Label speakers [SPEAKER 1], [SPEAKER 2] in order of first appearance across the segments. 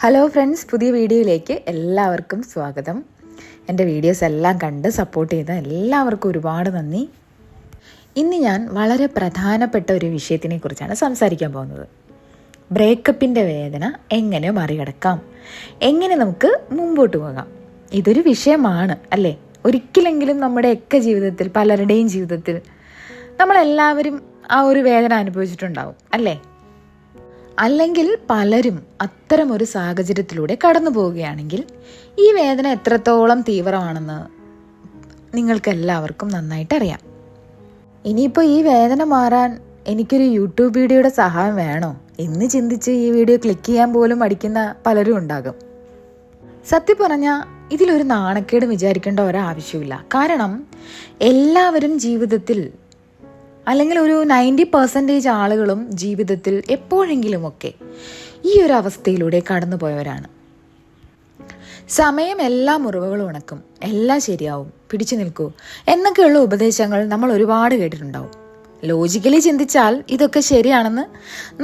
[SPEAKER 1] Hello friends, പുതിയ വീഡിയോയിലേക്ക് എല്ലാവർക്കും സ്വാഗതം. എൻ്റെ വീഡിയോസ് എല്ലാം കണ്ട് സപ്പോർട്ട് ചെയ്ത എല്ലാവർക്കും ഒരുപാട് നന്ദി. ഇന്ന് ഞാൻ വളരെ പ്രധാനപ്പെട്ട ഒരു വിഷയത്തിനെ കുറിച്ചാണ് സംസാരിക്കാൻ പോകുന്നത്. ബ്രേക്കപ്പിൻ്റെ വേദന എങ്ങനെ മറികടക്കാം, എങ്ങനെ നമുക്ക് മുമ്പോട്ട് പോകാം. ഇതൊരു വിഷയമാണ് അല്ലേ? ഒരിക്കലെങ്കിലും നമ്മുടെയൊക്കെ ജീവിതത്തിൽ, പലരുടെയും ജീവിതത്തിൽ നമ്മളെല്ലാവരും ആ ഒരു വേദന അനുഭവിച്ചിട്ടുണ്ടാവും അല്ലേ? അല്ലെങ്കിൽ പലരും അത്തരമൊരു സാഹചര്യത്തിലൂടെ കടന്നു പോവുകയാണെങ്കിൽ ഈ വേദന എത്രത്തോളം തീവ്രമാണെന്ന് നിങ്ങൾക്കെല്ലാവർക്കും നന്നായിട്ട് അറിയാം. ഇനിയിപ്പോൾ ഈ വേദന മാറാൻ എനിക്കൊരു യൂട്യൂബ് വീഡിയോയുടെ സഹായം വേണോ എന്ന് ചിന്തിച്ച് ഈ വീഡിയോ ക്ലിക്ക് ചെയ്യാൻ പോലും മടിക്കുന്ന പലരും ഉണ്ടാകും. സത്യം പറഞ്ഞാൽ ഇതിലൊരു നാണക്കേട് വിചാരിക്കേണ്ട ഒരാവശ്യമില്ല. കാരണം എല്ലാവരും ജീവിതത്തിൽ, അല്ലെങ്കിൽ ഒരു 90% ആളുകളും ജീവിതത്തിൽ എപ്പോഴെങ്കിലുമൊക്കെ ഈ ഒരു അവസ്ഥയിലൂടെ കടന്നു പോയവരാണ്. സമയം എല്ലാ മുറിവുകളും ഉണക്കും, എല്ലാം ശരിയാവും, പിടിച്ചു നിൽക്കൂ എന്നൊക്കെയുള്ള ഉപദേശങ്ങൾ നമ്മൾ ഒരുപാട് കേട്ടിട്ടുണ്ടാവും. ലോജിക്കലി ചിന്തിച്ചാൽ ഇതൊക്കെ ശരിയാണെന്ന്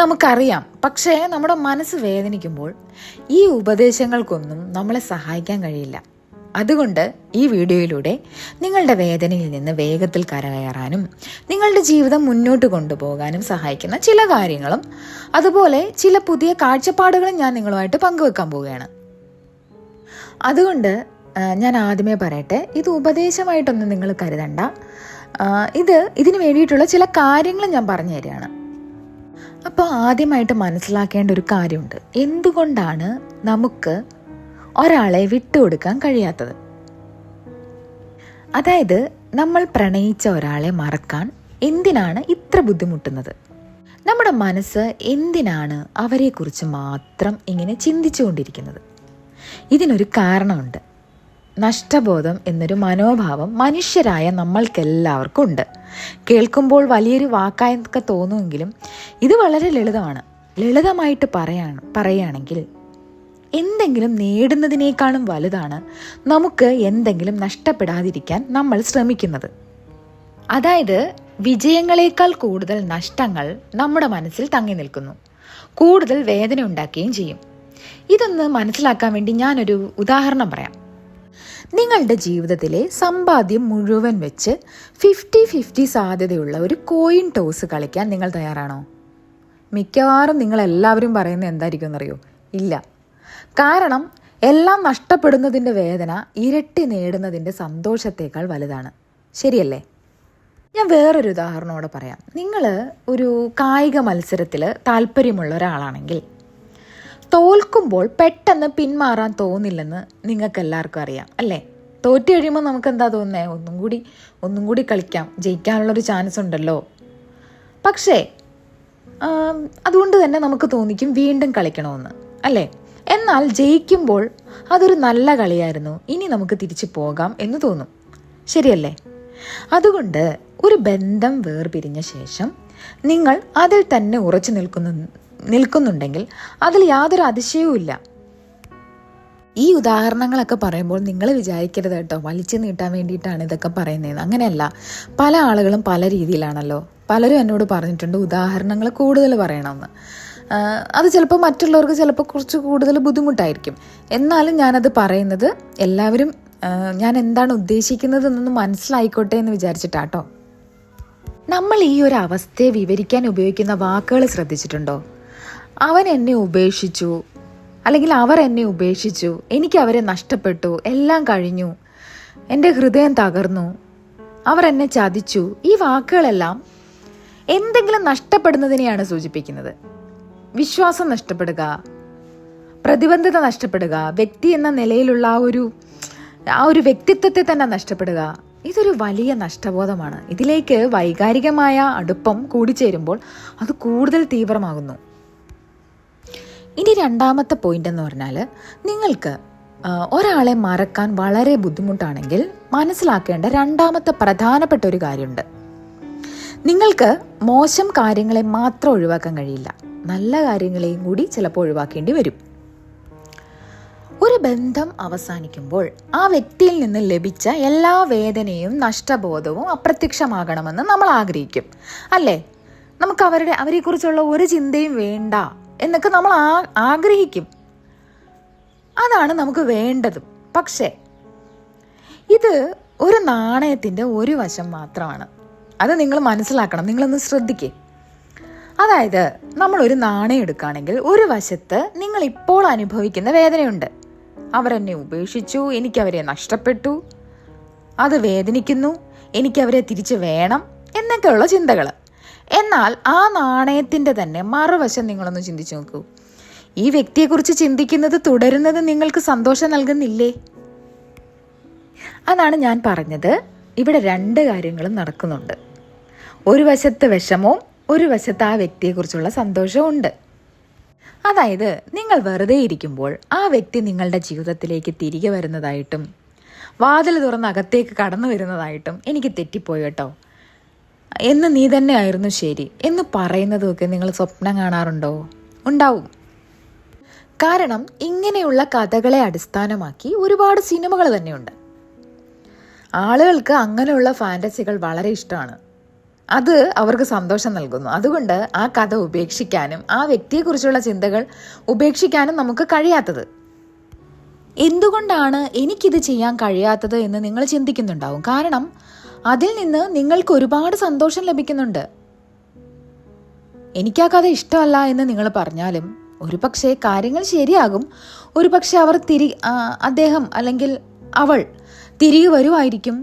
[SPEAKER 1] നമുക്കറിയാം. പക്ഷേ നമ്മുടെ മനസ്സ് വേദനിക്കുമ്പോൾ ഈ ഉപദേശങ്ങൾക്കൊന്നും നമ്മളെ സഹായിക്കാൻ കഴിയില്ല. അതുകൊണ്ട് ഈ വീഡിയോയിലൂടെ നിങ്ങളുടെ വേദനയിൽ നിന്ന് വേഗത്തിൽ കരകയറാനും നിങ്ങളുടെ ജീവിതം മുന്നോട്ട് കൊണ്ടുപോകാനും സഹായിക്കുന്ന ചില കാര്യങ്ങളും അതുപോലെ ചില പുതിയ കാഴ്ചപ്പാടുകളും ഞാൻ നിങ്ങളുമായിട്ട് പങ്കുവെക്കാൻ പോവുകയാണ്. അതുകൊണ്ട് ഞാൻ ആദ്യമേ പറയട്ടെ, ഇത് ഉപദേശമായിട്ടൊന്നും നിങ്ങൾ കരുതണ്ട. ഇതിന് വേണ്ടിയിട്ടുള്ള ചില കാര്യങ്ങൾ ഞാൻ പറഞ്ഞു തരികയാണ്. അപ്പോൾ ആദ്യമായിട്ട് മനസ്സിലാക്കേണ്ട ഒരു കാര്യമുണ്ട്. എന്തുകൊണ്ടാണ് നമുക്ക് ഒരാളെ വിട്ടുകൊടുക്കാൻ കഴിയാത്തത്? അതായത്, നമ്മൾ പ്രണയിച്ച ഒരാളെ മറക്കാൻ എന്തിനാണ് ഇത്ര ബുദ്ധിമുട്ടുന്നത്? നമ്മുടെ മനസ്സ് എന്തിനാണ് അവരെക്കുറിച്ച് മാത്രം ഇങ്ങനെ ചിന്തിച്ചുകൊണ്ടിരിക്കുന്നത്? ഇതിനൊരു കാരണമുണ്ട്. നഷ്ടബോധം എന്നൊരു മനോഭാവം മനുഷ്യരായ നമ്മൾക്കെല്ലാവർക്കും ഉണ്ട്. കേൾക്കുമ്പോൾ വലിയൊരു വാക്കായൊക്കെ തോന്നുമെങ്കിലും ഇത് വളരെ ലളിതമാണ്. ലളിതമായിട്ട് പറയുകയാണെങ്കിൽ എന്തെങ്കിലും നേടുന്നതിനേക്കാളും വലുതാണ് നമുക്ക് എന്തെങ്കിലും നഷ്ടപ്പെടാതിരിക്കാൻ നമ്മൾ ശ്രമിക്കുന്നത്. അതായത്, വിജയങ്ങളെക്കാൾ കൂടുതൽ നഷ്ടങ്ങൾ നമ്മുടെ മനസ്സിൽ തങ്ങി നിൽക്കുന്നു, കൂടുതൽ വേദന ഉണ്ടാക്കുകയും ചെയ്യും. ഇതൊന്ന് മനസ്സിലാക്കാൻ വേണ്ടി ഞാനൊരു ഉദാഹരണം പറയാം. നിങ്ങളുടെ ജീവിതത്തിലെ സമ്പാദ്യം മുഴുവൻ വെച്ച് 50-50 സാധ്യതയുള്ള ഒരു കോയിൻ ടോസ് കളിക്കാൻ നിങ്ങൾ തയ്യാറാണോ? മിക്കവാറും നിങ്ങളെല്ലാവരും പറയുന്നത് എന്തായിരിക്കും എന്നറിയോ? ഇല്ല. കാരണം എല്ലാം നഷ്ടപ്പെടുന്നതിൻ്റെ വേദന ഇരട്ടി നേടുന്നതിൻ്റെ സന്തോഷത്തേക്കാൾ വലുതാണ്. ശരിയല്ലേ? ഞാൻ വേറൊരു ഉദാഹരണത്തോടെ പറയാം. നിങ്ങൾ ഒരു കായിക മത്സരത്തിൽ താല്പര്യമുള്ള ഒരാളാണെങ്കിൽ തോൽക്കുമ്പോൾ പെട്ടെന്ന് പിന്മാറാൻ തോന്നില്ലെന്ന് നിങ്ങൾക്കെല്ലാവർക്കും അറിയാം അല്ലേ? തോറ്റു കഴിയുമ്പോൾ നമുക്ക് എന്താ തോന്നുന്നത്? ഒന്നും കൂടി കളിക്കാം, ജയിക്കാനുള്ളൊരു ചാൻസ് ഉണ്ടല്ലോ. പക്ഷേ അതുകൊണ്ട് തന്നെ നമുക്ക് തോന്നിക്കും വീണ്ടും കളിക്കണമെന്ന് അല്ലേ? എന്നാൽ ജയിക്കുമ്പോൾ അതൊരു നല്ല കളിയായിരുന്നു, ഇനി നമുക്ക് തിരിച്ചു പോകാം എന്ന് തോന്നും. ശരിയല്ലേ? അതുകൊണ്ട് ഒരു ബന്ധം വേർപിരിഞ്ഞ ശേഷം നിങ്ങൾ അതിൽ തന്നെ ഉറച്ചു നിൽക്കുന്നുണ്ടെങ്കിൽ അതിൽ യാതൊരു അതിശയവും ഇല്ല. ഈ ഉദാഹരണങ്ങളൊക്കെ പറയുമ്പോൾ നിങ്ങൾ വിചാരിക്കരുത് കേട്ടോ, വലിച്ചു നീട്ടാൻ വേണ്ടിയിട്ടാണ് ഇതൊക്കെ പറയുന്നത്. അങ്ങനെയല്ല. പല ആളുകളും പല രീതിയിലാണല്ലോ. പലരും എന്നോട് പറഞ്ഞിട്ടുണ്ട് ഉദാഹരണങ്ങൾ കൂടുതൽ പറയണമെന്ന്. അത് ചിലപ്പോൾ മറ്റുള്ളവർക്ക് ചിലപ്പോൾ കുറച്ച് കൂടുതൽ ബുദ്ധിമുട്ടായിരിക്കും. എന്നാലും ഞാനത് പറയുന്നത് എല്ലാവരും ഞാൻ എന്താണ് ഉദ്ദേശിക്കുന്നത് എന്നൊന്ന് മനസ്സിലായിക്കോട്ടെ എന്ന് വിചാരിച്ചിട്ടാട്ടോ. നമ്മൾ ഈ ഒരു അവസ്ഥയെ വിവരിക്കാൻ ഉപയോഗിക്കുന്ന വാക്കുകൾ ശ്രദ്ധിച്ചിട്ടുണ്ടോ? അവൻ എന്നെ ഉപേക്ഷിച്ചു, അല്ലെങ്കിൽ അവർ എന്നെ ഉപേക്ഷിച്ചു, എനിക്ക് അവരെ നഷ്ടപ്പെട്ടു, എല്ലാം കഴിഞ്ഞു, എൻ്റെ ഹൃദയം തകർന്നു, അവർ എന്നെ ചതിച്ചു. ഈ വാക്കുകളെല്ലാം എന്തെങ്കിലും നഷ്ടപ്പെടുന്നതിനെയാണ് സൂചിപ്പിക്കുന്നത്. വിശ്വാസം നഷ്ടപ്പെടുക, പ്രതിബദ്ധത നഷ്ടപ്പെടുക, വ്യക്തി എന്ന നിലയിലുള്ള ആ ഒരു വ്യക്തിത്വത്തെ തന്നെ നഷ്ടപ്പെടുക. ഇതൊരു വലിയ നഷ്ടബോധമാണ്. ഇതിലേക്ക് വൈകാരികമായ അടുപ്പം കൂടിച്ചേരുമ്പോൾ അത് കൂടുതൽ തീവ്രമാകുന്നു. ഇനി രണ്ടാമത്തെ പോയിന്റ് എന്ന് പറഞ്ഞാൽ, നിങ്ങൾക്ക് ഒരാളെ മറക്കാൻ വളരെ ബുദ്ധിമുട്ടാണെങ്കിൽ മനസ്സിലാക്കേണ്ട രണ്ടാമത്തെ പ്രധാനപ്പെട്ട ഒരു കാര്യമുണ്ട്. നിങ്ങൾക്ക് മോശം കാര്യങ്ങളെ മാത്രം ഒഴിവാക്കാൻ കഴിയില്ല, നല്ല കാര്യങ്ങളെയും കൂടി ചിലപ്പോൾ ഒഴിവാക്കേണ്ടി വരും. ഒരു ബന്ധം അവസാനിക്കുമ്പോൾ ആ വ്യക്തിയിൽ നിന്ന് ലഭിച്ച എല്ലാ വേദനയും നഷ്ടബോധവും അപ്രത്യക്ഷമാകണമെന്ന് നമ്മൾ ആഗ്രഹിക്കും അല്ലേ? നമുക്ക് അവരെക്കുറിച്ചുള്ള ഒരു ചിന്തയും വേണ്ട എന്നൊക്കെ നമ്മൾ ആഗ്രഹിക്കും. അതാണ് നമുക്ക് വേണ്ടതും. പക്ഷേ ഇത് ഒരു നാണയത്തിൻ്റെ ഒരു വശം മാത്രമാണ്. അത് നിങ്ങൾ മനസ്സിലാക്കണം, നിങ്ങളൊന്ന് ശ്രദ്ധിക്കേ. അതായത് നമ്മളൊരു നാണയം എടുക്കുകയാണെങ്കിൽ ഒരു വശത്ത് നിങ്ങൾ ഇപ്പോൾ അനുഭവിക്കുന്ന വേദനയുണ്ട്. അവരെന്നെ ഉപേക്ഷിച്ചു, എനിക്കവരെ നഷ്ടപ്പെട്ടു, അത് വേദനിക്കുന്നു, എനിക്കവരെ തിരിച്ചു വേണം എന്നൊക്കെയുള്ള ചിന്തകൾ. എന്നാൽ ആ നാണയത്തിൻ്റെ തന്നെ മറുവശം നിങ്ങളൊന്ന് ചിന്തിച്ചു നോക്കൂ. ഈ വ്യക്തിയെക്കുറിച്ച് ചിന്തിക്കുന്നത് തുടരുന്നത് നിങ്ങൾക്ക് സന്തോഷം നൽകുന്നില്ലേ? അതാണ് ഞാൻ പറഞ്ഞത്, ഇവിടെ രണ്ട് കാര്യങ്ങളും നടക്കുന്നുണ്ട്. ഒരു വശത്ത് വിഷമവും ഒരു വശത്ത് ആ വ്യക്തിയെക്കുറിച്ചുള്ള സന്തോഷവും ഉണ്ട്. അതായത് നിങ്ങൾ വെറുതെ ഇരിക്കുമ്പോൾ ആ വ്യക്തി നിങ്ങളുടെ ജീവിതത്തിലേക്ക് തിരികെ വരുന്നതായിട്ടും വാതിൽ തുറന്ന് അകത്തേക്ക് കടന്നു വരുന്നതായിട്ടും എനിക്ക് തെറ്റിപ്പോയി കേട്ടോ, എന്ന് നീ തന്നെ ആയിരുന്നു ശരി എന്ന് പറയുന്നതുമൊക്കെ നിങ്ങൾ സ്വപ്നം കാണാറുണ്ടോ? ഉണ്ടാവും. കാരണം ഇങ്ങനെയുള്ള കഥകളെ അടിസ്ഥാനമാക്കി ഒരുപാട് സിനിമകൾ തന്നെയുണ്ട്. ആളുകൾക്ക് അങ്ങനെയുള്ള ഫാൻറ്റസികൾ വളരെ ഇഷ്ടമാണ്. അത് അവർക്ക് സന്തോഷം നൽകുന്നു. അതുകൊണ്ട് ആ കഥ ഉപേക്ഷിക്കാനും ആ വ്യക്തിയെക്കുറിച്ചുള്ള ചിന്തകൾ ഉപേക്ഷിക്കാനും നമുക്ക് കഴിയാത്തത്. എന്തുകൊണ്ടാണ് എനിക്കിത് ചെയ്യാൻ കഴിയാത്തത് എന്ന് നിങ്ങൾ ചിന്തിക്കുന്നുണ്ടാവും. കാരണം അതിൽ നിന്ന് നിങ്ങൾക്ക് ഒരുപാട് സന്തോഷം ലഭിക്കുന്നുണ്ട്. എനിക്കാ കഥ ഇഷ്ടമല്ല എന്ന് നിങ്ങൾ പറഞ്ഞാലും ഒരു പക്ഷേ കാര്യങ്ങൾ ശരിയാകും. ഒരു പക്ഷെ അദ്ദേഹം അല്ലെങ്കിൽ അവൾ തിരികെ വരുമായിരിക്കും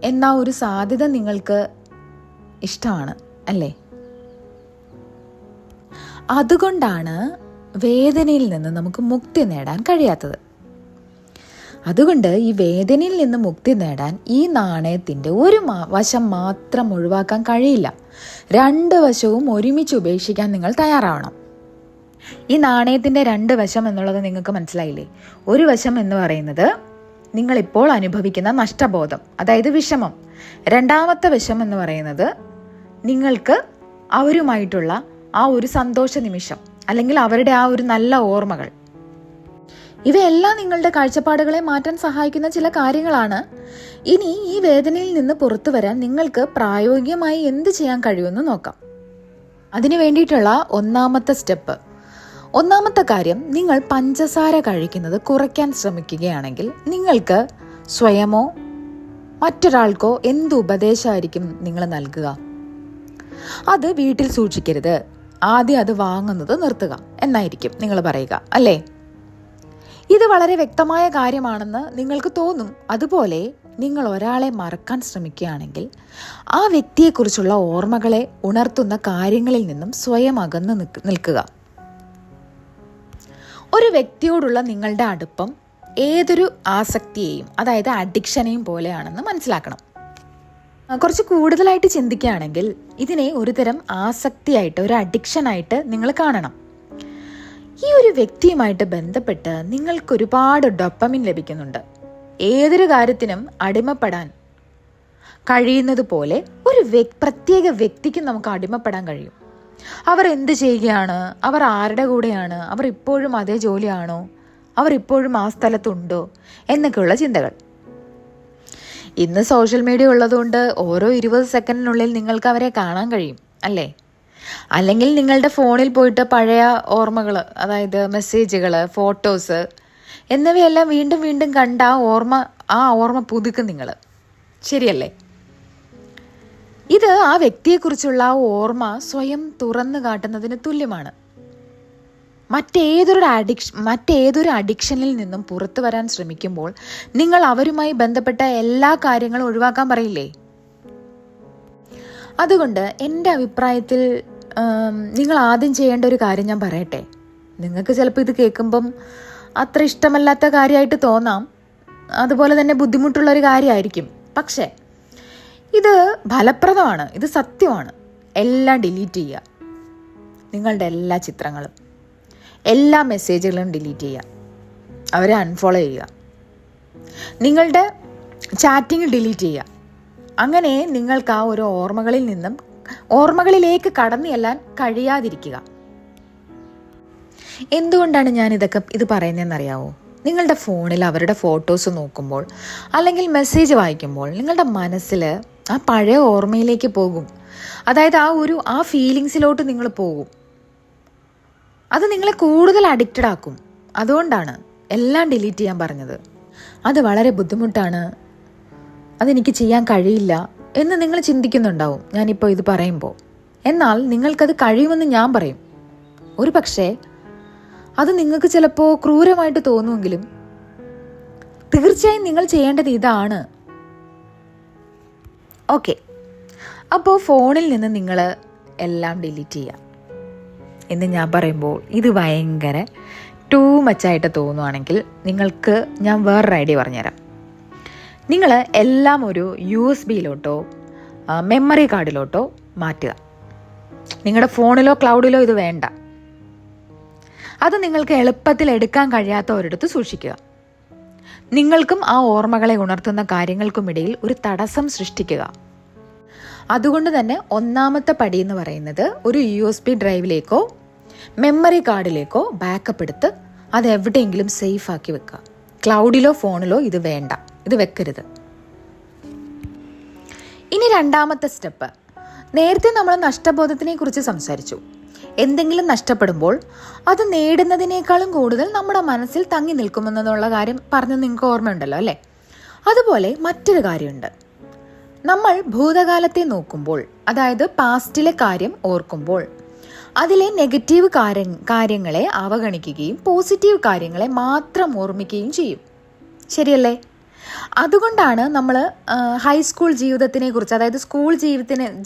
[SPEAKER 1] എന്ന ഒരു സാധ്യത നിങ്ങൾക്ക് ഇഷ്ടമാണ് അല്ലേ? അതുകൊണ്ടാണ് വേദനയിൽ നിന്ന് നമുക്ക് മുക്തി നേടാൻ കഴിയാത്തത്. അതുകൊണ്ട് ഈ വേദനയിൽ നിന്ന് മുക്തി നേടാൻ ഈ നാണയത്തിൻ്റെ ഒരു വശം മാത്രം ഒഴിവാക്കാൻ കഴിയില്ല. രണ്ട് വശവും ഒരുമിച്ച് ഉപേക്ഷിക്കാൻ നിങ്ങൾ തയ്യാറാവണം. ഈ നാണയത്തിൻ്റെ രണ്ട് വശം എന്നുള്ളത് നിങ്ങൾക്ക് മനസ്സിലായില്ലേ? ഒരു വശം എന്ന് പറയുന്നത് നിങ്ങളിപ്പോൾ അനുഭവിക്കുന്ന നഷ്ടബോധം, അതായത് വിഷമം. രണ്ടാമത്തെ വശം എന്ന് പറയുന്നത് നിങ്ങൾക്ക് അവരുമായിട്ടുള്ള ആ ഒരു സന്തോഷ നിമിഷം, അല്ലെങ്കിൽ അവരുടെ ആ ഒരു നല്ല ഓർമ്മകൾ. ഇവയെല്ലാം നിങ്ങളുടെ കാഴ്ചപ്പാടുകളെ മാറ്റാൻ സഹായിക്കുന്ന ചില കാര്യങ്ങളാണ്. ഇനി ഈ വേദനയിൽ നിന്ന് പുറത്തു വരാൻ നിങ്ങൾക്ക് പ്രായോഗികമായി എന്ത് ചെയ്യാൻ കഴിയുമെന്ന് നോക്കാം. അതിനു വേണ്ടിയിട്ടുള്ള ഒന്നാമത്തെ കാര്യം, നിങ്ങൾ പഞ്ചസാര കഴിക്കുന്നത് കുറയ്ക്കാൻ ശ്രമിക്കുകയാണെങ്കിൽ നിങ്ങൾക്ക് സ്വയമോ മറ്റൊരാൾക്കോ എന്ത് ഉപദേശമായിരിക്കും നിങ്ങൾ നൽകുക? അത് വീട്ടിൽ സൂക്ഷിക്കരുത്, ആദ്യം അത് വാങ്ങുന്നത് നിർത്തുക എന്നായിരിക്കും നിങ്ങൾ പറയുക, അല്ലേ? ഇത് വളരെ വ്യക്തമായ കാര്യമാണെന്ന് നിങ്ങൾക്ക് തോന്നും. അതുപോലെ നിങ്ങൾ ഒരാളെ മറക്കാൻ ശ്രമിക്കുകയാണെങ്കിൽ ആ വ്യക്തിയെക്കുറിച്ചുള്ള ഓർമ്മകളെ ഉണർത്തുന്ന കാര്യങ്ങളിൽ നിന്നും സ്വയം അകന്ന് നിൽക്കുക. ഒരു വ്യക്തിയോടുള്ള നിങ്ങളുടെ അടുപ്പം ഏതൊരു ആസക്തിയെയും, അതായത് അഡിക്ഷനെയും പോലെയാണെന്ന് മനസ്സിലാക്കണം. കുറച്ച് കൂടുതലായിട്ട് ചിന്തിക്കുകയാണെങ്കിൽ ഇതിനെ ഒരുതരം ആസക്തിയായിട്ട്, ഒരു അഡിക്ഷനായിട്ട് നിങ്ങൾ കാണണം. ഈ ഒരു വ്യക്തിയുമായിട്ട് ബന്ധപ്പെട്ട് നിങ്ങൾക്ക് ഒരുപാട് ഡോപ്പമിൻ ലഭിക്കുന്നുണ്ട്. ഏതൊരു കാര്യത്തിനും അടിമപ്പെടാൻ കഴിയുന്നത് പോലെ ഒരു പ്രത്യേക വ്യക്തിക്ക് നമുക്ക് അടിമപ്പെടാൻ കഴിയും. അവർ എന്ത് ചെയ്യുകയാണ്, അവർ ആരുടെ കൂടെയാണ്, അവർ ഇപ്പോഴും അതേ ജോലിയാണോ, അവർ ഇപ്പോഴും ആ സ്ഥലത്തുണ്ടോ എന്നൊക്കെയുള്ള ചിന്തകൾ. ഇന്ന് സോഷ്യൽ മീഡിയ ഉള്ളതുകൊണ്ട് ഓരോ 20 സെക്കൻഡിനുള്ളിൽ നിങ്ങൾക്ക് അവരെ കാണാൻ കഴിയും, അല്ലേ? അല്ലെങ്കിൽ നിങ്ങളുടെ ഫോണിൽ പോയിട്ട് പഴയ ഓർമ്മകൾ, അതായത് മെസ്സേജുകൾ, ഫോട്ടോസ് എന്നിവയെല്ലാം വീണ്ടും വീണ്ടും കണ്ട ആ ഓർമ്മ പുതുക്കും നിങ്ങൾ, ശരിയല്ലേ? ഇത് ആ വ്യക്തിയെക്കുറിച്ചുള്ള ആ ഓർമ്മ സ്വയം തുറന്നു കാട്ടുന്നതിന് തുല്യമാണ്. മറ്റേതൊരു അഡിക്ഷനിൽ നിന്നും പുറത്തു വരാൻ ശ്രമിക്കുമ്പോൾ നിങ്ങൾ അവരുമായി ബന്ധപ്പെട്ട എല്ലാ കാര്യങ്ങളും ഒഴിവാക്കാൻ പറയില്ലേ? അതുകൊണ്ട് എൻ്റെ അഭിപ്രായത്തിൽ നിങ്ങൾ ആദ്യം ചെയ്യേണ്ട ഒരു കാര്യം ഞാൻ പറയട്ടെ. നിങ്ങൾക്ക് ചിലപ്പോൾ ഇത് കേൾക്കുമ്പം അത്ര ഇഷ്ടമല്ലാത്ത കാര്യമായിട്ട് തോന്നാം, അതുപോലെ തന്നെ ബുദ്ധിമുട്ടുള്ളൊരു കാര്യമായിരിക്കും. പക്ഷേ ഇത് ഫലപ്രദമാണ്, ഇത് സത്യമാണ്. എല്ലാം ഡിലീറ്റ് ചെയ്യുക. നിങ്ങളുടെ എല്ലാ ചിത്രങ്ങളും, എല്ലാ മെസ്സേജുകളും ഡിലീറ്റ് ചെയ്യുക. അവരെ അൺഫോളോ ചെയ്യുക. നിങ്ങളുടെ ചാറ്റിങ് ഡിലീറ്റ് ചെയ്യുക. അങ്ങനെ നിങ്ങൾക്ക് ആ ഒരു ഓർമ്മകളിലേക്ക് കടന്നു ചെല്ലാൻ കഴിയാതിരിക്കുക. എന്തുകൊണ്ടാണ് ഞാൻ ഇത് പറയുന്നതെന്നറിയാവോ? നിങ്ങളുടെ ഫോണിൽ അവരുടെ ഫോട്ടോസ് നോക്കുമ്പോൾ അല്ലെങ്കിൽ മെസ്സേജ് വായിക്കുമ്പോൾ നിങ്ങളുടെ മനസ്സിൽ ആ പഴയ ഓർമ്മയിലേക്ക് പോകും. അതായത് ആ ഫീലിങ്സിലോട്ട് നിങ്ങൾ പോകും. അത് നിങ്ങളെ കൂടുതൽ അഡിക്റ്റഡ് ആക്കും. അതുകൊണ്ടാണ് എല്ലാം ഡിലീറ്റ് ചെയ്യാൻ പറഞ്ഞത്. അത് വളരെ ബുദ്ധിമുട്ടാണ്, അതെനിക്ക് ചെയ്യാൻ കഴിയില്ല എന്ന് നിങ്ങൾ ചിന്തിക്കുന്നുണ്ടാവും ഞാനിപ്പോൾ ഇത് പറയുമ്പോൾ. എന്നാൽ നിങ്ങൾക്കത് കഴിയുമെന്ന് ഞാൻ പറയും. ഒരു പക്ഷേ അത് നിങ്ങൾക്ക് ചിലപ്പോൾ ക്രൂരമായിട്ട് തോന്നുമെങ്കിലും തീർച്ചയായും നിങ്ങൾ ചെയ്യേണ്ടത് ഇതാണ്. ഓക്കെ, അപ്പോൾ ഫോണിൽ നിന്ന് നിങ്ങൾ എല്ലാം ഡിലീറ്റ് ചെയ്യുക എന്ന് ഞാൻ പറയുമ്പോൾ ഇത് ഭയങ്കര ടൂ മച്ചായിട്ട് തോന്നുവാണെങ്കിൽ നിങ്ങൾക്ക് ഞാൻ വേറൊരു ഐഡിയ പറഞ്ഞുതരാം. നിങ്ങൾ എല്ലാം ഒരു USB-ലോട്ടോ മെമ്മറി കാർഡിലോട്ടോ മാറ്റുക. നിങ്ങളുടെ ഫോണിലോ ക്ലൗഡിലോ ഇത് വേണ്ട. അത് നിങ്ങൾക്ക് എളുപ്പത്തിൽ എടുക്കാൻ കഴിയാത്ത ഒരിടത്ത് സൂക്ഷിക്കുക. നിങ്ങൾക്കും ആ ഓർമ്മകളെ ഉണർത്തുന്ന കാര്യങ്ങൾക്കുമിടയിൽ ഒരു തടസ്സം സൃഷ്ടിക്കുക. അതുകൊണ്ട് തന്നെ ഒന്നാമത്തെ പടി എന്ന് പറയുന്നത് ഒരു USB ഡ്രൈവിലേക്കോ മെമ്മറി കാർഡിലേക്കോ ബാക്കപ്പ് എടുത്ത് അത് എവിടെയെങ്കിലും സേഫ് ആക്കി വെക്കുക. ക്ലൗഡിലോ ഫോണിലോ ഇത് വേണ്ട, ഇത് വെക്കരുത്. ഇനി രണ്ടാമത്തെ സ്റ്റെപ്പ്, നേരത്തെ നമ്മൾ നഷ്ടബോധത്തിനെ കുറിച്ച് സംസാരിച്ചു. എന്തെങ്കിലും നഷ്ടപ്പെടുമ്പോൾ അത് നേടുന്നതിനേക്കാളും കൂടുതൽ നമ്മുടെ മനസ്സിൽ തങ്ങി നിൽക്കുമെന്നുള്ള കാര്യം പറഞ്ഞ് നിങ്ങൾക്ക് ഓർമ്മയുണ്ടല്ലോ അല്ലേ? അതുപോലെ മറ്റൊരു കാര്യമുണ്ട്. നമ്മൾ ഭൂതകാലത്തെ നോക്കുമ്പോൾ, അതായത് പാസ്റ്റിലെ കാര്യം ഓർക്കുമ്പോൾ അതിലെ നെഗറ്റീവ് കാര്യങ്ങളെ അവഗണിക്കുകയും പോസിറ്റീവ് കാര്യങ്ങളെ മാത്രം ഓർമ്മിക്കുകയും ചെയ്യും. ശരിയല്ലേ? അതുകൊണ്ടാണ് നമ്മൾ ഹൈസ്കൂൾ ജീവിതത്തിനെ കുറിച്ച്, അതായത് സ്കൂൾ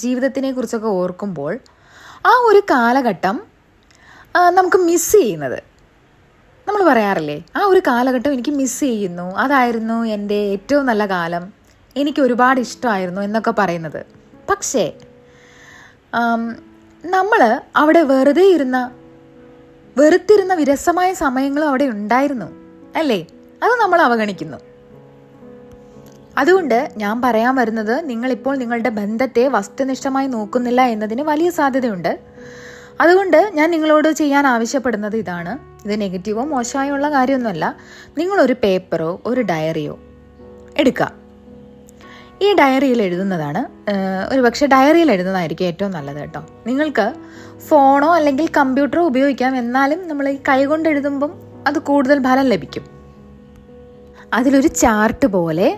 [SPEAKER 1] ജീവിതത്തിനെ കുറിച്ചൊക്കെ ഓർക്കുമ്പോൾ ആ ഒരു കാലഘട്ടം നമുക്ക് മിസ് ചെയ്യുന്നത്. നമ്മൾ പറയാറില്ലേ, ആ ഒരു കാലഘട്ടം എനിക്ക് മിസ് ചെയ്യുന്നു, അതായിരുന്നു എൻ്റെ ഏറ്റവും നല്ല കാലം, എനിക്ക് ഒരുപാട് ഇഷ്ടമായിരുന്നു എന്നൊക്കെ പറയുന്നത്. പക്ഷേ നമ്മൾ അവിടെ വെറുത്തിരുന്ന വിരസമായ സമയങ്ങളും അവിടെ ഉണ്ടായിരുന്നു അല്ലേ? അത് നമ്മൾ അവഗണിക്കുന്നു. അതുകൊണ്ട് ഞാൻ പറയാൻ വരുന്നത്, നിങ്ങളിപ്പോൾ നിങ്ങളുടെ ബന്ധത്തെ വസ്തുനിഷ്ഠമായി നോക്കുന്നില്ല എന്നതിന് വലിയ സാധ്യതയുണ്ട്. അതുകൊണ്ട് ഞാൻ നിങ്ങളോട് ചെയ്യാൻ ആവശ്യപ്പെടുന്നത് ഇതാണ്. ഇത് നെഗറ്റീവോ മോശമായോ ഉള്ള കാര്യമൊന്നുമല്ല. നിങ്ങളൊരു പേപ്പറോ ഒരു ഡയറിയോ എടുക്കുക. ഈ ഡയറിയിൽ എഴുതുന്നതാണ്, ഒരു പക്ഷേ ഡയറിയിൽ എഴുതുന്നതായിരിക്കും ഏറ്റവും നല്ലത് കേട്ടോ. നിങ്ങൾക്ക് ഫോണോ അല്ലെങ്കിൽ കമ്പ്യൂട്ടറോ ഉപയോഗിക്കാം. എന്നാലും നമ്മൾ ഈ കൈകൊണ്ട് എഴുതുമ്പം അത് കൂടുതൽ ഫലം ലഭിക്കും. അതിലൊരു ചാർട്ട് പോലെ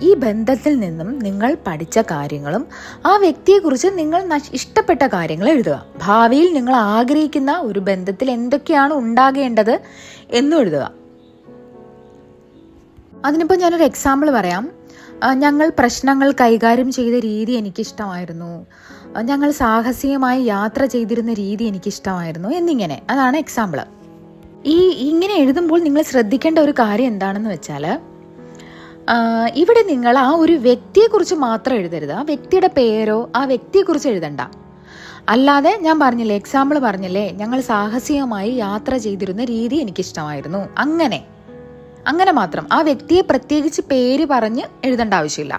[SPEAKER 1] ഈ ബന്ധത്തിൽ നിന്നും നിങ്ങൾ പഠിച്ച കാര്യങ്ങളും ആ വ്യക്തിയെക്കുറിച്ച് നിങ്ങൾ ഇഷ്ടപ്പെട്ട കാര്യങ്ങൾ എഴുതുക. ഭാവിയിൽ നിങ്ങൾ ആഗ്രഹിക്കുന്ന ഒരു ബന്ധത്തിൽ എന്തൊക്കെയാണ് ഉണ്ടാകേണ്ടത് എന്നും എഴുതുക. അതിനിപ്പോൾ ഞാനൊരു എക്സാമ്പിൾ പറയാം. ഞങ്ങൾ പ്രശ്നങ്ങൾ കൈകാര്യം ചെയ്ത രീതി എനിക്കിഷ്ടമായിരുന്നു, ഞങ്ങൾ സാഹസികമായി യാത്ര ചെയ്തിരുന്ന രീതി എനിക്കിഷ്ടമായിരുന്നു എന്നിങ്ങനെ. അതാണ് എക്സാമ്പിൾ. ഇങ്ങനെ എഴുതുമ്പോൾ നിങ്ങൾ ശ്രദ്ധിക്കേണ്ട ഒരു കാര്യം എന്താണെന്ന് വെച്ചാൽ, ഇവിടെ നിങ്ങൾ ആ ഒരു വ്യക്തിയെക്കുറിച്ച് മാത്രം എഴുതരുത്. ആ വ്യക്തിയുടെ പേരോ ആ വ്യക്തിയെക്കുറിച്ച് എഴുതണ്ട. അല്ലാതെ ഞാൻ പറഞ്ഞില്ലേ, എക്സാമ്പിൾ പറഞ്ഞില്ലേ, ഞങ്ങൾ സാഹസികമായി യാത്ര ചെയ്തിരുന്ന രീതി എനിക്കിഷ്ടമായിരുന്നു, അങ്ങനെ മാത്രം. ആ വ്യക്തിയെ പ്രത്യേകിച്ച് പേര് പറഞ്ഞ് എഴുതേണ്ട ആവശ്യമില്ല.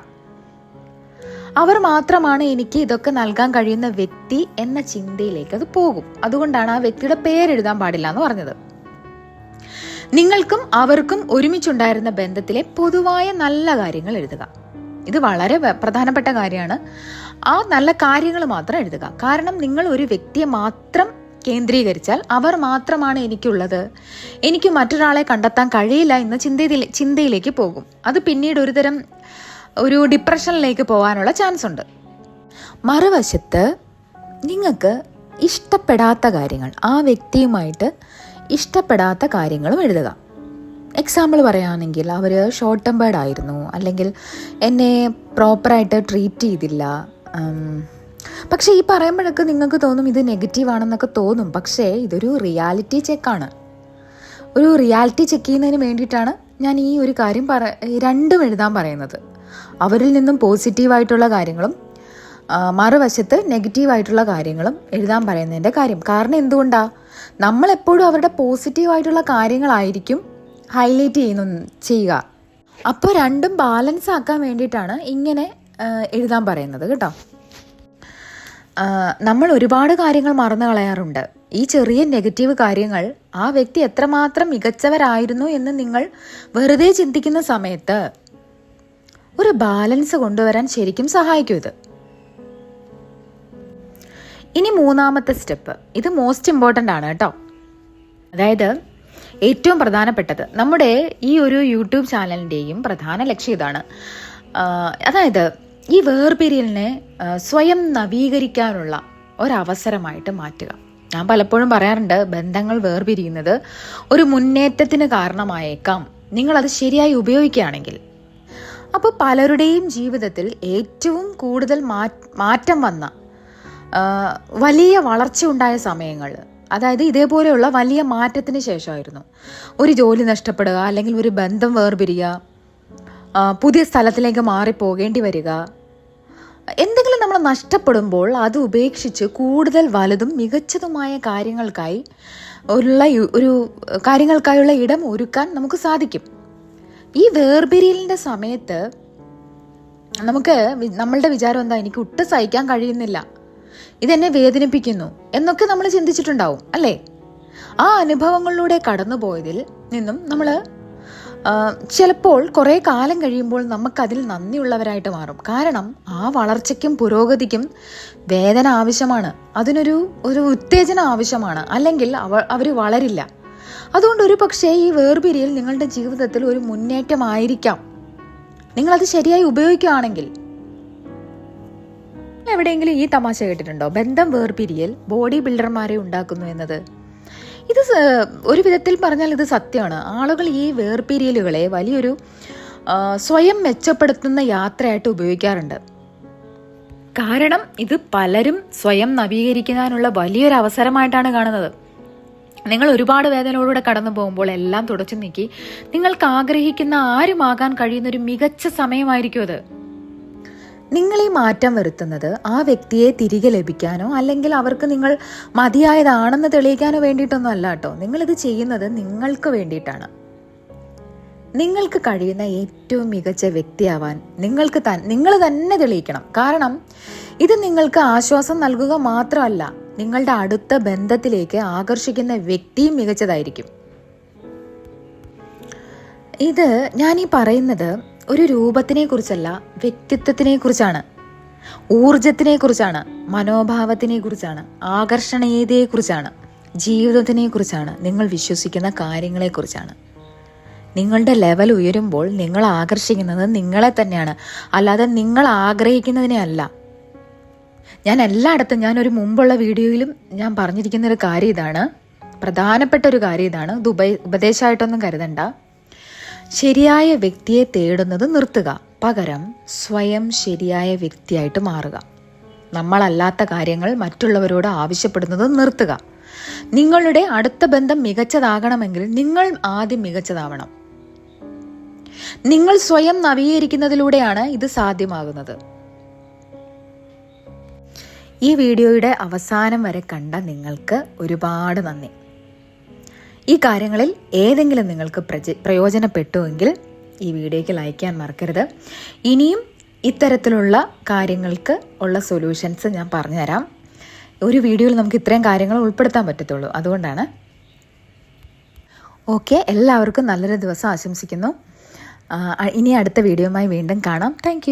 [SPEAKER 1] അവർ മാത്രമാണ് എനിക്ക് ഇതൊക്കെ നൽകാൻ കഴിയുന്ന വ്യക്തി എന്ന ചിന്തയിലേക്ക് അത് പോകും. അതുകൊണ്ടാണ് ആ വ്യക്തിയുടെ പേരെഴുതാൻ പാടില്ല എന്ന് പറഞ്ഞത്. നിങ്ങൾക്കും അവർക്കും ഒരുമിച്ചുണ്ടായിരുന്ന ബന്ധത്തിലെ പൊതുവായ നല്ല കാര്യങ്ങൾ എഴുതുക. ഇത് വളരെ പ്രധാനപ്പെട്ട കാര്യമാണ്. ആ നല്ല കാര്യങ്ങൾ മാത്രം എഴുതുക. കാരണം നിങ്ങൾ ഒരു വ്യക്തിയെ മാത്രം കേന്ദ്രീകരിച്ചാൽ അവർ മാത്രമാണ് എനിക്കുള്ളത്, എനിക്ക് മറ്റൊരാളെ കണ്ടെത്താൻ കഴിയില്ല എന്ന ചിന്തയിലേക്ക് പോകും. അത് പിന്നീട് ഒരു ഡിപ്രഷനിലേക്ക് പോകാനുള്ള ചാൻസ് ഉണ്ട്. മറുവശത്ത് നിങ്ങൾക്ക് ഇഷ്ടപ്പെടാത്ത കാര്യങ്ങൾ, ആ വ്യക്തിയുമായിട്ട് ഇഷ്ടപ്പെടാത്ത കാര്യങ്ങളും എഴുതുക. എക്സാമ്പിൾ പറയുകയാണെങ്കിൽ, അവർ ഷോർട്ട് ടെമ്പേർഡ് ആയിരുന്നു, അല്ലെങ്കിൽ എന്നെ പ്രോപ്പറായിട്ട് ട്രീറ്റ് ചെയ്തില്ല. പക്ഷേ ഈ പറയുമ്പോഴൊക്കെ നിങ്ങൾക്ക് തോന്നും ഇത് നെഗറ്റീവ് ആണെന്നൊക്കെ തോന്നും. പക്ഷേ ഇതൊരു റിയാലിറ്റി ചെക്കാണ്. ഒരു റിയാലിറ്റി ചെക്ക് ചെയ്യുന്നതിന് വേണ്ടിയിട്ടാണ് ഞാൻ ഈ ഒരു കാര്യം രണ്ടും എഴുതാൻ പറയുന്നത്. അവരിൽ നിന്നും പോസിറ്റീവായിട്ടുള്ള കാര്യങ്ങളും മറുവശത്ത് നെഗറ്റീവായിട്ടുള്ള കാര്യങ്ങളും എഴുതാൻ പറയുന്നതിൻ്റെ കാര്യം. കാരണം എന്തുകൊണ്ടാണ്? നമ്മളെപ്പോഴും അവരുടെ പോസിറ്റീവായിട്ടുള്ള കാര്യങ്ങളായിരിക്കും ഹൈലൈറ്റ് ചെയ്യുക. അപ്പോൾ രണ്ടും ബാലൻസ് ആക്കാൻ വേണ്ടിയിട്ടാണ് ഇങ്ങനെ എഴുതാൻ പറയുന്നത് കേട്ടോ. നമ്മൾ ഒരുപാട് കാര്യങ്ങൾ മറന്നു കളയാറുണ്ട്. ഈ ചെറിയ നെഗറ്റീവ് കാര്യങ്ങൾ ആ വ്യക്തി എത്രമാത്രം മികച്ചവരായിരുന്നു എന്ന് നിങ്ങൾ വെറുതെ ചിന്തിക്കുന്ന സമയത്ത് ഒരു ബാലൻസ് കൊണ്ടുവരാൻ ശരിക്കും സഹായിക്കും ഇത്. ഇനി മൂന്നാമത്തെ സ്റ്റെപ്പ്, ഇത് മോസ്റ്റ് ഇമ്പോർട്ടൻ്റ് ആണ് കേട്ടോ. അതായത് ഏറ്റവും പ്രധാനപ്പെട്ടത് നമ്മുടെ ഈ ഒരു യൂട്യൂബ് ചാനലിൻ്റെയും പ്രധാന ലക്ഷ്യം ഇതാണ്. അതായത് ഈ വേർപിരിയലിനെ സ്വയം നവീകരിക്കാനുള്ള ഒരവസരമായിട്ട് മാറ്റുക. ഞാൻ പലപ്പോഴും പറയാറുണ്ട്, ബന്ധങ്ങൾ വേർപിരിയുന്നത് ഒരു മുന്നേറ്റത്തിന് കാരണമായേക്കാം നിങ്ങളത് ശരിയായി ഉപയോഗിക്കുകയാണെങ്കിൽ. അപ്പോൾ പലരുടെയും ജീവിതത്തിൽ ഏറ്റവും കൂടുതൽ മാറ്റം വന്ന വലിയ വളർച്ച ഉണ്ടായ സമയങ്ങൾ, അതായത് ഇതേപോലെയുള്ള വലിയ മാറ്റത്തിന് ശേഷമായിരുന്നു. ഒരു ജോലി നഷ്ടപ്പെടുക, അല്ലെങ്കിൽ ഒരു ബന്ധം വേർപിരിയുക, പുതിയ സ്ഥലത്തിലേക്ക് മാറിപ്പോകേണ്ടി വരിക, എന്തെങ്കിലും നമ്മൾ നഷ്ടപ്പെടുമ്പോൾ അത് ഉപേക്ഷിച്ച് കൂടുതൽ വലുതും മികച്ചതുമായ കാര്യങ്ങൾക്കായുള്ള ഇടം ഒരുക്കാൻ നമുക്ക് സാധിക്കും. ഈ വേർപിരിയലിൻ്റെ സമയത്ത് നമ്മളുടെ വിചാരം എന്താ, എനിക്ക് ഒട്ടും സഹിക്കാൻ കഴിയുന്നില്ല, ഇതെന്നെ വേദനിപ്പിക്കുന്നു എന്നൊക്കെ നമ്മൾ ചിന്തിച്ചിട്ടുണ്ടാവും അല്ലേ? ആ അനുഭവങ്ങളിലൂടെ കടന്നു പോയതിൽ നിന്നും നമ്മൾ ചിലപ്പോൾ കുറേ കാലം കഴിയുമ്പോൾ നമുക്കതിൽ നന്ദിയുള്ളവരായിട്ട് മാറും. കാരണം ആ വളർച്ചയ്ക്കും പുരോഗതിക്കും വേദന ആവശ്യമാണ്, അതിനൊരു ഉത്തേജനം ആവശ്യമാണ്, അല്ലെങ്കിൽ അവർ വളരില്ല. അതുകൊണ്ട് ഒരു പക്ഷേ ഈ വേർപിരിയൽ നിങ്ങളുടെ ജീവിതത്തിൽ ഒരു മുന്നേറ്റമായിരിക്കാം, നിങ്ങളത് ശരിയായി ഉപയോഗിക്കുകയാണെങ്കിൽ. എവിടെയെങ്കിലും ഈ തമാശ കേട്ടിട്ടുണ്ടോ? ബന്ധം വേർപിരിയൽ ബോഡി ബിൽഡർമാരെ ഉണ്ടാക്കുന്നു എന്നത്. ഇത് ഒരു വിധത്തിൽ പറഞ്ഞാൽ ഇത് സത്യമാണ്. ആളുകൾ ഈ വേർപിരിയലുകളെ വലിയൊരു സ്വയം മെച്ചപ്പെടുത്തുന്ന യാത്രയായിട്ട് ഉപയോഗിക്കാറുണ്ട്. കാരണം ഇത് പലരും സ്വയം നവീകരിക്കാനുള്ള വലിയൊരു അവസരമായിട്ടാണ് കാണുന്നത്. നിങ്ങൾ ഒരുപാട് വേദനയോടുകൂടെ കടന്നു പോകുമ്പോൾ എല്ലാം തുടച്ചു നീക്കി നിങ്ങൾക്ക് ആഗ്രഹിക്കുന്ന ആരുമാകാൻ കഴിയുന്ന ഒരു മികച്ച സമയമായിരിക്കും അത്. നിങ്ങൾ ഈ മാറ്റം വരുത്തുന്നത് ആ വ്യക്തിയെ തിരികെ ലഭിക്കാനോ അല്ലെങ്കിൽ അവർക്ക് നിങ്ങൾ മതിയായതാണെന്ന് തെളിയിക്കാനോ വേണ്ടിയിട്ടൊന്നും അല്ല കേട്ടോ. നിങ്ങളിത് ചെയ്യുന്നത് നിങ്ങൾക്ക് വേണ്ടിയിട്ടാണ്. നിങ്ങൾക്ക് കഴിയുന്ന ഏറ്റവും മികച്ച വ്യക്തിയാവാൻ നിങ്ങൾ തന്നെ തെളിയിക്കണം. കാരണം ഇത് നിങ്ങൾക്ക് ആശ്വാസം നൽകുക മാത്രമല്ല, നിങ്ങളുടെ അടുത്ത ബന്ധത്തിലേക്ക് ആകർഷിക്കുന്ന വ്യക്തിയും മികച്ചതായിരിക്കും. ഇത് ഞാൻ ഈ പറയുന്നത് ഒരു രൂപത്തിനെ കുറിച്ചല്ല, വ്യക്തിത്വത്തിനെ കുറിച്ചാണ്, ഊർജത്തിനെ കുറിച്ചാണ്, മനോഭാവത്തിനെ കുറിച്ചാണ്, ആകർഷണീയതയെ കുറിച്ചാണ്, ജീവിതത്തിനെ കുറിച്ചാണ്, നിങ്ങൾ വിശ്വസിക്കുന്ന കാര്യങ്ങളെ കുറിച്ചാണ്. നിങ്ങളുടെ ലെവൽ ഉയരുമ്പോൾ നിങ്ങൾ ആകർഷിക്കുന്നത് നിങ്ങളെ തന്നെയാണ്, അല്ലാതെ നിങ്ങൾ ആഗ്രഹിക്കുന്നതിനെ അല്ല. ഞാനൊരു മുമ്പുള്ള വീഡിയോയിലും ഞാൻ പറഞ്ഞിരിക്കുന്ന ഒരു കാര്യം ഇതാണ്, പ്രധാനപ്പെട്ട ഒരു കാര്യം ഇതാണ്. ഇത് ഉപദേശമായിട്ടൊന്നും കരുതണ്ട. ശരിയായ വ്യക്തിയെ തേടുന്നത് നിർത്തുക, പകരം സ്വയം ശരിയായ വ്യക്തിയായിട്ട് മാറുക. നമ്മളല്ലാത്ത കാര്യങ്ങൾ മറ്റുള്ളവരോട് ആവശ്യപ്പെടുന്നത് നിർത്തുക. നിങ്ങളുടെ അടുത്ത ബന്ധം മികച്ചതാകണമെങ്കിൽ നിങ്ങൾ ആദ്യം മികച്ചതാവണം. നിങ്ങൾ സ്വയം നവീകരിക്കുന്നതിലൂടെയാണ് ഇത് സാധ്യമാകുന്നത്. ഈ വീഡിയോയുടെ അവസാനം വരെ കണ്ട നിങ്ങൾക്ക് ഒരുപാട് നന്ദി. ഈ കാര്യങ്ങളിൽ ഏതെങ്കിലും നിങ്ങൾക്ക് പ്രയോജനപ്പെട്ടുവെങ്കിൽ ഈ വീഡിയോയ്ക്ക് ലൈക്ക് ചെയ്യാൻ മറക്കരുത്. ഇനിയും ഇത്തരത്തിലുള്ള കാര്യങ്ങൾക്ക് ഉള്ള സൊല്യൂഷൻസ് ഞാൻ പറഞ്ഞുതരാം. ഒരു വീഡിയോയിൽ നമുക്ക് ഇത്രയും കാര്യങ്ങൾ ഉൾപ്പെടുത്താൻ പറ്റത്തുള്ളൂ, അതുകൊണ്ടാണ്. ഓക്കെ, എല്ലാവർക്കും നല്ലൊരു ദിവസം ആശംസിക്കുന്നു. ഇനി അടുത്ത വീഡിയോയുമായി വീണ്ടും കാണാം. താങ്ക്